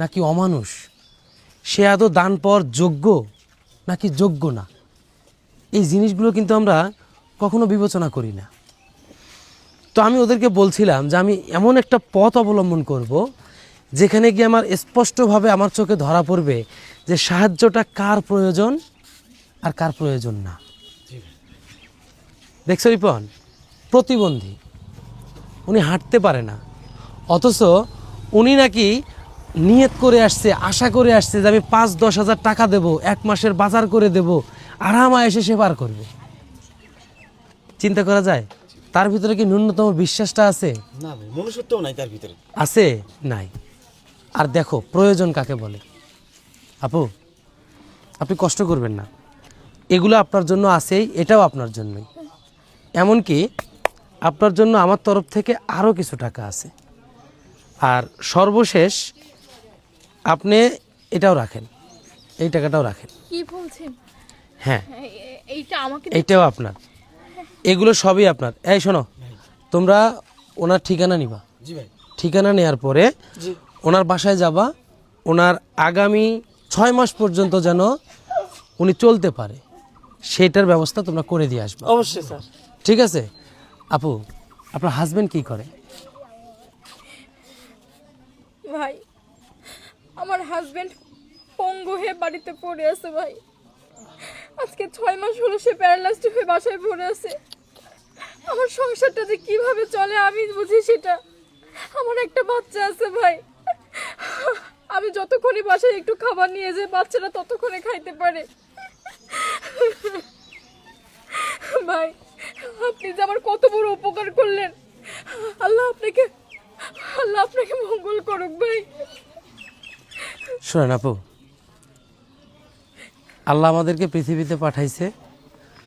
নাকি অমানুষ, সে আদৌ দান পাওয়ার যোগ্য নাকি যোগ্য না, এই জিনিসগুলো কিন্তু আমরা কখনো বিবেচনা করি না। তো আমি ওদেরকে বলছিলাম যে আমি এমন একটা পথ অবলম্বন করব যেখানে গিয়ে আমার স্পষ্টভাবে আমার চোখে ধরা পড়বে যে সাহায্যটা কার প্রয়োজন আর কার প্রয়োজন না। দেখছো রিপন, প্রতিবন্ধী, উনি হাঁটতে পারে না, অথচ উনি নাকি নিয়ত করে আসছে, আশা করে আসছে যে আমি 5-10 হাজার টাকা দেব, 1 মাসের বাজার করে দেব, আরামায়েশে সে পার করবে। চিন্তা করা যায় তার ভিতরে কি ন্যূনতম বিশ্বাসটা আছে? না ভাই, মনুষ্যত্বও নাই তার ভিতরে। আছে? নাই। আর দেখো প্রয়োজন কাকে বলে। আপু, আপনি কষ্ট করবেন না, এগুলো আপনার জন্য আছেই, এটাও আপনার জন্যই। এমনকি আপনার জন্য আমার তরফ থেকে আরও কিছু টাকা আছে। আর সর্বশেষ আপনি এটাও রাখেন, এই টাকাটাও রাখেন। কি বলছেন? হ্যাঁ, এইটা আমাকে এইটাও আপনার, এগুলো সবই আপনার। এই শোনো, তোমরা ওনার ঠিকানা নিবা। জি ভাই। ঠিকানা নেওয়ার পরে জি। ওনার বাসায় যাবা, ওনার আগামী 6 মাস পর্যন্ত যেন উনি চলতে পারে সেটার ব্যবস্থা তোমরা করে দিয়ে আসবে। অবশ্যই স্যার। ঠিক আছে? আপু, আপনার হাজবেন্ড কি করে? ভাই, আমার হাজবেন্ড পঙ্গু হয়ে বাড়িতে পড়ে আছে ভাই। আজকে 6 মাস হলো সে প্যারালাইজড হয়ে বাসায় পড়ে আছে। আমার সংসারটা যে কিভাবে চলে আমি বুঝি সেটা। আমার একটা বাচ্চা আছে ভাই, আমি যতক্ষণই বাসায় একটু খাবার নিয়ে যাই বাচ্চারা ততক্ষণে খাইতে পারে। ভাই, আপনি যে আমার কত বড় উপকার করলেন, আল্লাহ আপনাকে মঙ্গল করুক ভাই। শোনেন আপু, আল্লাহ আমাদেরকে পৃথিবীতে পাঠাইছে